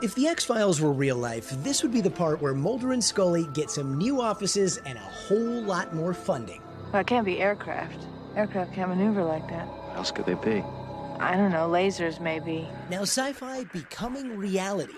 If the X-Files were real life, this would be the part where Mulder and Scully get some new offices and a whole lot more funding. Well, it can't be aircraft. Aircraft can't maneuver like that. What else could they be? I don't know, lasers maybe. Now sci-fi becoming reality.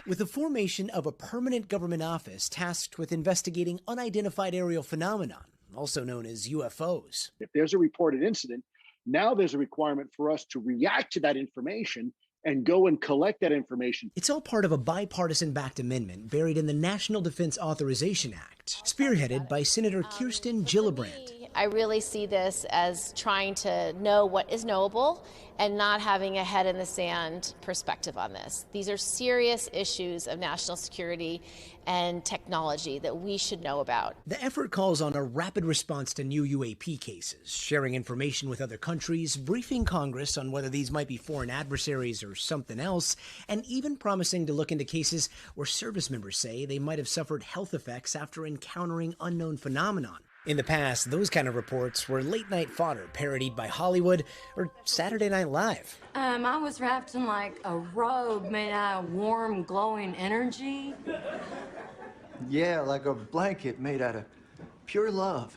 With the formation of a permanent government office tasked with investigating unidentified aerial phenomenon, also known as UFOs. If there's a reported incident, now there's a requirement for us to react to that information and go and collect that information. It's all part of a bipartisan-backed amendment buried in the National Defense Authorization Act, spearheaded by Senator Kirsten Gillibrand. I really see this as trying to know what is knowable and not having a head in the sand perspective on this. These are serious issues of national security and technology that we should know about. The effort calls on a rapid response to new UAP cases, sharing information with other countries, briefing Congress on whether these might be foreign adversaries or something else, and even promising to look into cases where service members say they might have suffered health effects after encountering unknown phenomenon. In the past, those kind of reports were late-night fodder parodied by Hollywood or Saturday Night Live. I was wrapped in like a robe made out of warm, glowing energy. Yeah, like a blanket made out of pure love.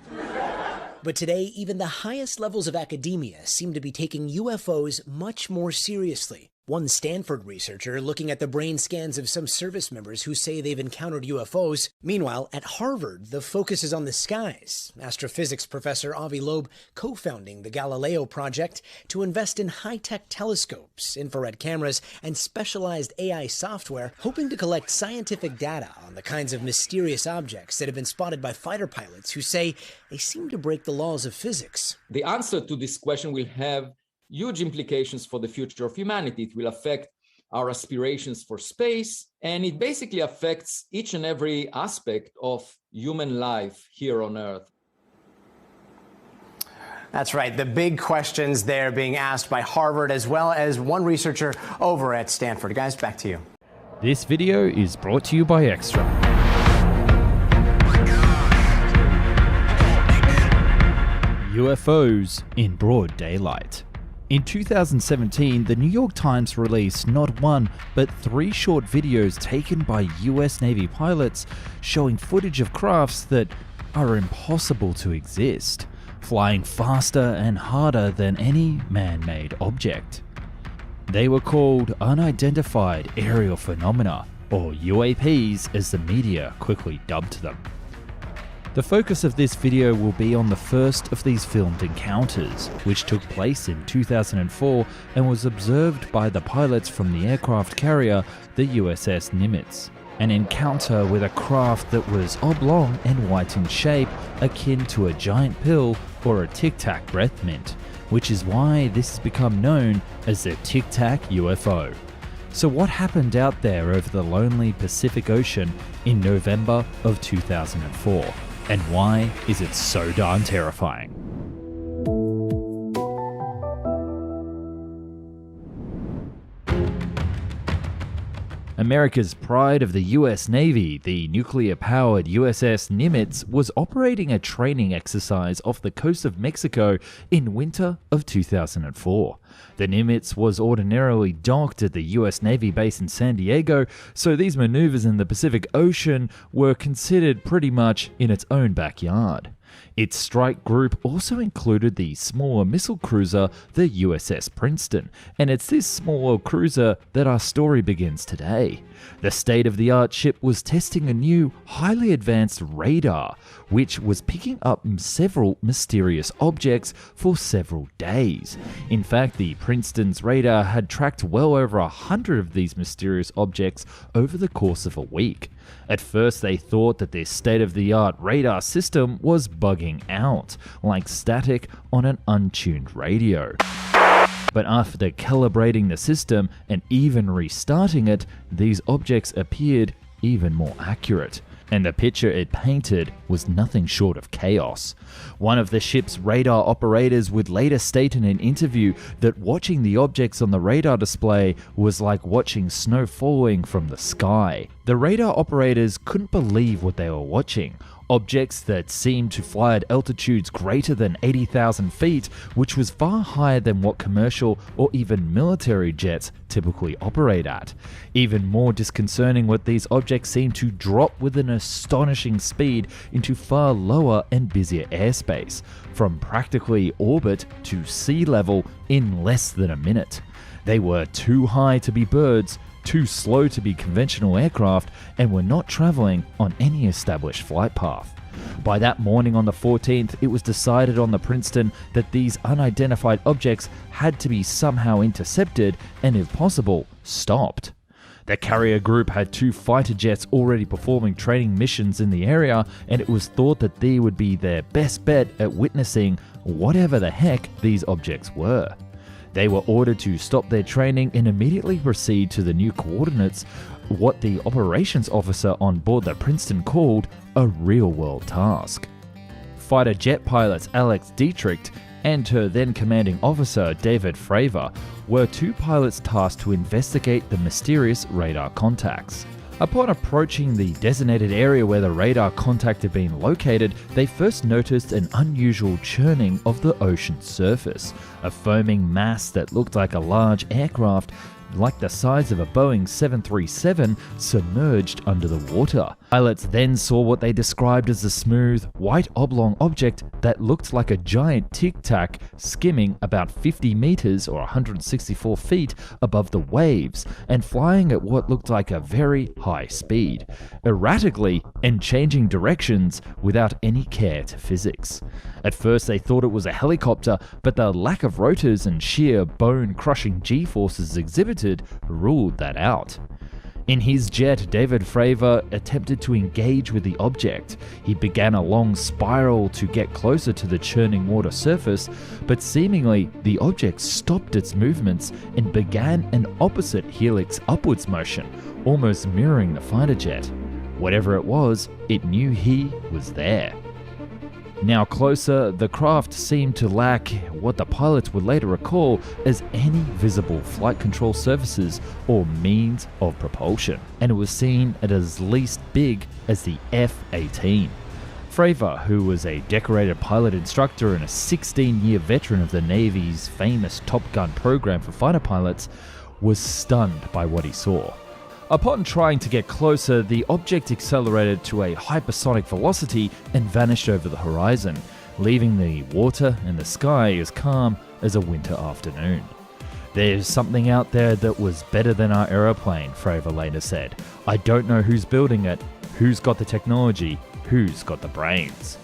But today, even the highest levels of academia seem to be taking UFOs much more seriously. One Stanford researcher looking at the brain scans of some service members who say they've encountered UFOs. Meanwhile, at Harvard, the focus is on the skies. Astrophysics professor Avi Loeb co-founding the Galileo project to invest in high-tech telescopes, infrared cameras, and specialized AI software, hoping to collect scientific data on the kinds of mysterious objects that have been spotted by fighter pilots who say they seem to break the laws of physics. The answer to this question will have huge implications for the future of humanity. It will affect our aspirations for space, and it basically affects each and every aspect of human life here on Earth. That's right. The big questions there being asked by Harvard as well as one researcher over at Stanford. Guys, back to you. This video is brought to you by Extra. UFOs in broad daylight. In 2017, the New York Times released not one, but 3 short videos taken by US Navy pilots showing footage of crafts that are impossible to exist, flying faster and harder than any man-made object. They were called Unidentified Aerial Phenomena, or UAPs as the media quickly dubbed them. The focus of this video will be on the first of these filmed encounters, which took place in 2004 and was observed by the pilots from the aircraft carrier, the USS Nimitz. An encounter with a craft that was oblong and white in shape, akin to a giant pill or a Tic Tac breath mint, which is why this has become known as the Tic Tac UFO. So what happened out there over the lonely Pacific Ocean in November of 2004? And why is it so darn terrifying? America's pride of the US Navy, the nuclear-powered USS Nimitz, was operating a training exercise off the coast of Mexico in winter of 2004. The Nimitz was ordinarily docked at the US Navy base in San Diego, so these maneuvers in the Pacific Ocean were considered pretty much in its own backyard. Its strike group also included the smaller missile cruiser, the USS Princeton, and it's this smaller cruiser that our story begins today. The state-of-the-art ship was testing a new, highly advanced radar, which was picking up several mysterious objects for several days. In fact, the Princeton's radar had tracked well over 100 of these mysterious objects over the course of a week. At first, they thought that this state-of-the-art radar system was bugging out, like static on an untuned radio. But after calibrating the system and even restarting it, these objects appeared even more accurate. And the picture it painted was nothing short of chaos. One of the ship's radar operators would later state in an interview that watching the objects on the radar display was like watching snow falling from the sky. The radar operators couldn't believe what they were watching. Objects that seemed to fly at altitudes greater than 80,000 feet, which was far higher than what commercial or even military jets typically operate at. Even more disconcerting, what these objects seemed to drop with an astonishing speed into far lower and busier airspace, from practically orbit to sea level in less than a minute. They were too high to be birds, too slow to be conventional aircraft, and were not traveling on any established flight path. By that morning on the 14th, it was decided on the Princeton that these unidentified objects had to be somehow intercepted and, if possible, stopped. The carrier group had 2 fighter jets already performing training missions in the area, and it was thought that they would be their best bet at witnessing whatever the heck these objects were. They were ordered to stop their training and immediately proceed to the new coordinates, what the operations officer on board the Princeton called a real-world task. Fighter jet pilots Alex Dietrich and her then commanding officer David Fravor were 2 pilots tasked to investigate the mysterious radar contacts. Upon approaching the designated area where the radar contact had been located, they first noticed an unusual churning of the ocean's surface, a foaming mass that looked like a large aircraft like the size of a Boeing 737 submerged under the water. Pilots then saw what they described as a smooth, white oblong object that looked like a giant tic-tac skimming about 50 meters or 164 feet above the waves and flying at what looked like a very high speed, erratically and changing directions without any care to physics. At first they thought it was a helicopter, but the lack of rotors and sheer bone-crushing G-forces exhibited ruled that out. In his jet, David Fravor attempted to engage with the object. He began a long spiral to get closer to the churning water surface, but seemingly the object stopped its movements and began an opposite helix upwards motion, almost mirroring the fighter jet. Whatever it was, it knew he was there. Now closer, the craft seemed to lack what the pilots would later recall as any visible flight control surfaces or means of propulsion, and it was seen as least big as the F-18. Fravor, who was a decorated pilot instructor and a 16-year veteran of the Navy's famous Top Gun program for fighter pilots, was stunned by what he saw. Upon trying to get closer, the object accelerated to a hypersonic velocity and vanished over the horizon, leaving the water and the sky as calm as a winter afternoon. "There's something out there that was better than our aeroplane," Fravor later said. "I don't know who's building it, who's got the technology, who's got the brains."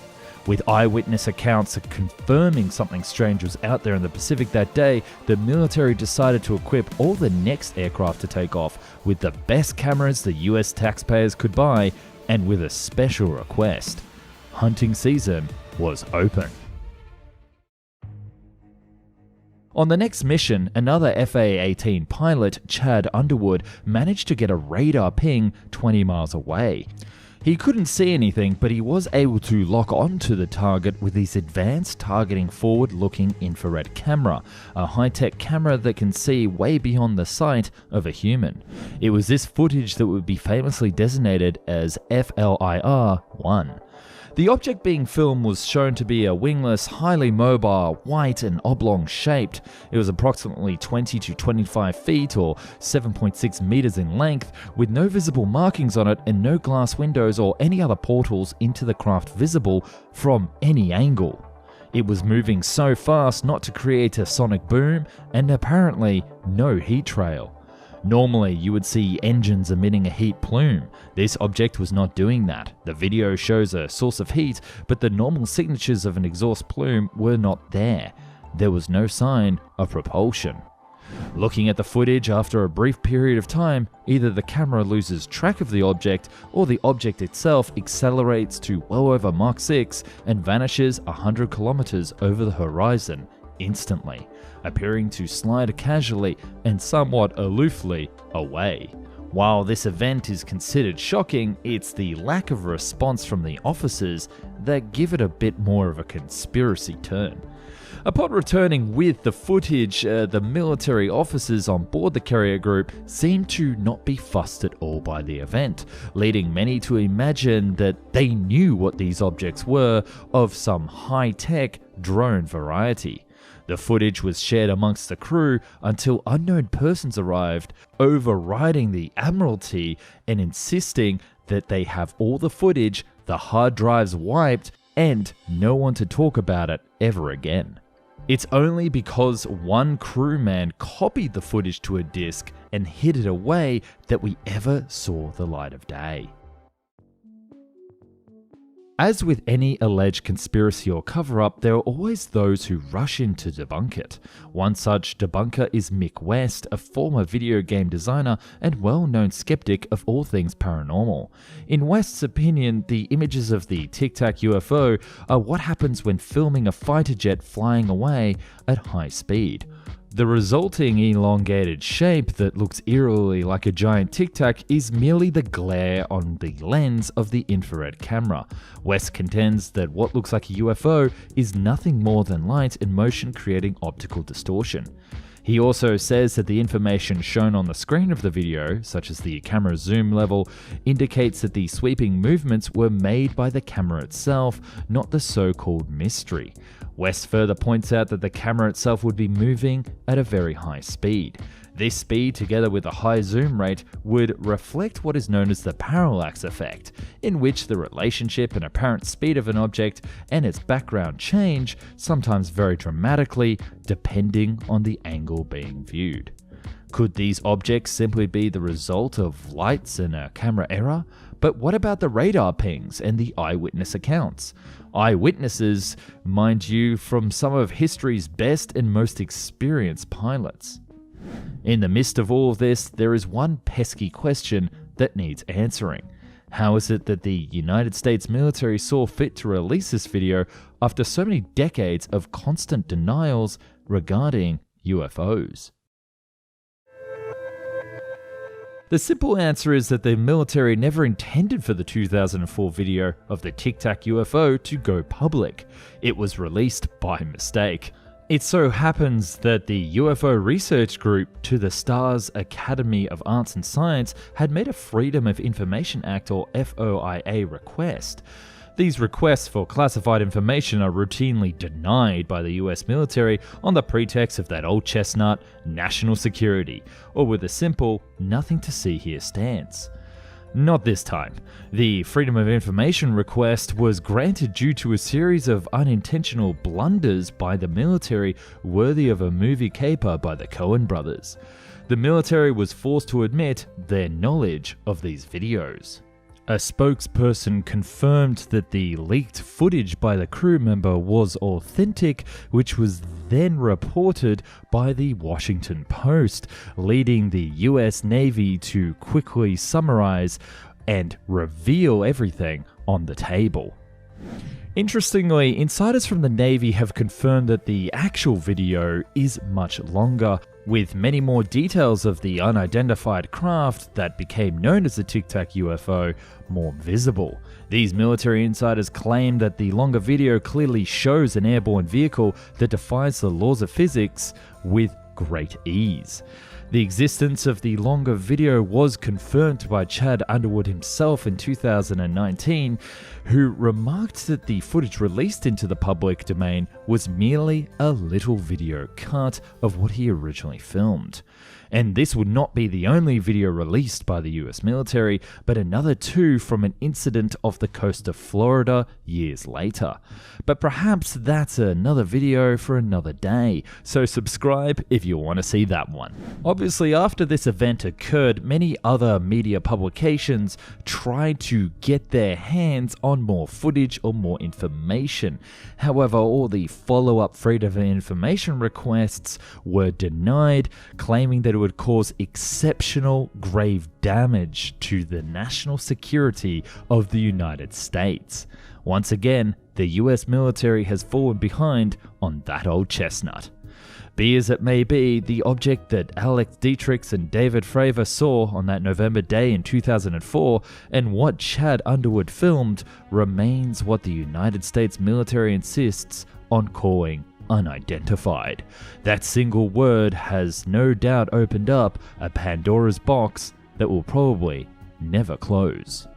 With eyewitness accounts confirming something strange was out there in the Pacific that day, the military decided to equip all the next aircraft to take off with the best cameras the US taxpayers could buy, and with a special request. Hunting season was open. On the next mission, another FA-18 pilot, Chad Underwood, managed to get a radar ping 20 miles away. He couldn't see anything, but he was able to lock onto the target with his advanced targeting forward-looking infrared camera, a high-tech camera that can see way beyond the sight of a human. It was this footage that would be famously designated as FLIR-1. The object being filmed was shown to be a wingless, highly mobile, white and oblong shaped. It was approximately 20 to 25 feet or 7.6 meters in length, with no visible markings on it and no glass windows or any other portals into the craft visible from any angle. It was moving so fast not to create a sonic boom, and apparently no heat trail. Normally, you would see engines emitting a heat plume. This object was not doing that. The video shows a source of heat, but the normal signatures of an exhaust plume were not there. There was no sign of propulsion. Looking at the footage, after a brief period of time, either the camera loses track of the object or the object itself accelerates to well over Mach 6 and vanishes 100 kilometers over the horizon instantly, appearing to slide casually and somewhat aloofly away. While this event is considered shocking, it's the lack of response from the officers that give it a bit more of a conspiracy turn. Upon returning with the footage, the military officers on board the carrier group seemed to not be fussed at all by the event, leading many to imagine that they knew what these objects were of some high-tech drone variety. The footage was shared amongst the crew until unknown persons arrived, overriding the Admiralty and insisting that they have all the footage, the hard drives wiped, and no one to talk about it ever again. It's only because one crewman copied the footage to a disk and hid it away that we ever saw the light of day. As with any alleged conspiracy or cover-up, there are always those who rush in to debunk it. One such debunker is Mick West, a former video game designer and well-known skeptic of all things paranormal. In West's opinion, the images of the Tic Tac UFO are what happens when filming a fighter jet flying away at high speed. The resulting elongated shape that looks eerily like a giant Tic Tac is merely the glare on the lens of the infrared camera. West contends that what looks like a UFO is nothing more than light in motion creating optical distortion. He also says that the information shown on the screen of the video, such as the camera zoom level, indicates that the sweeping movements were made by the camera itself, not the so-called mystery. West further points out that the camera itself would be moving at a very high speed. This speed, together with a high zoom rate, would reflect what is known as the parallax effect, in which the relationship and apparent speed of an object and its background change, sometimes very dramatically, depending on the angle being viewed. Could these objects simply be the result of lights and a camera error? But what about the radar pings and the eyewitness accounts? Eyewitnesses, mind you, from some of history's best and most experienced pilots. In the midst of all of this, there is one pesky question that needs answering. How is it that the United States military saw fit to release this video after so many decades of constant denials regarding UFOs? The simple answer is that the military never intended for the 2004 video of the Tic Tac UFO to go public. It was released by mistake. It so happens that the UFO research group to the STARS Academy of Arts and Science had made a Freedom of Information Act or FOIA request. These requests for classified information are routinely denied by the US military on the pretext of that old chestnut, national security, or with a simple, nothing to see here stance. Not this time. The Freedom of Information request was granted due to a series of unintentional blunders by the military worthy of a movie caper by the Coen brothers. The military was forced to admit their knowledge of these videos. A spokesperson confirmed that the leaked footage by the crew member was authentic, which was then reported by the Washington Post, leading the US Navy to quickly summarize and reveal everything on the table. Interestingly, insiders from the Navy have confirmed that the actual video is much longer, with many more details of the unidentified craft that became known as the Tic Tac UFO more visible. These military insiders claim that the longer video clearly shows an airborne vehicle that defies the laws of physics with great ease. The existence of the longer video was confirmed by Chad Underwood himself in 2019, who remarked that the footage released into the public domain was merely a little video cut of what he originally filmed. And this would not be the only video released by the US military, but another two from an incident off the coast of Florida years later. But perhaps that's another video for another day, so subscribe if you want to see that one. Obviously, after this event occurred, many other media publications tried to get their hands on more footage or more information. However, all the follow-up Freedom of Information requests were denied, claiming that it would cause exceptional grave damage to the national security of the United States. Once again, the US military has fallen behind on that old chestnut. Be as it may be, the object that Alex Dietrichs and David Fravor saw on that November day in 2004 and what Chad Underwood filmed remains what the United States military insists on calling unidentified. That single word has no doubt opened up a Pandora's box that will probably never close.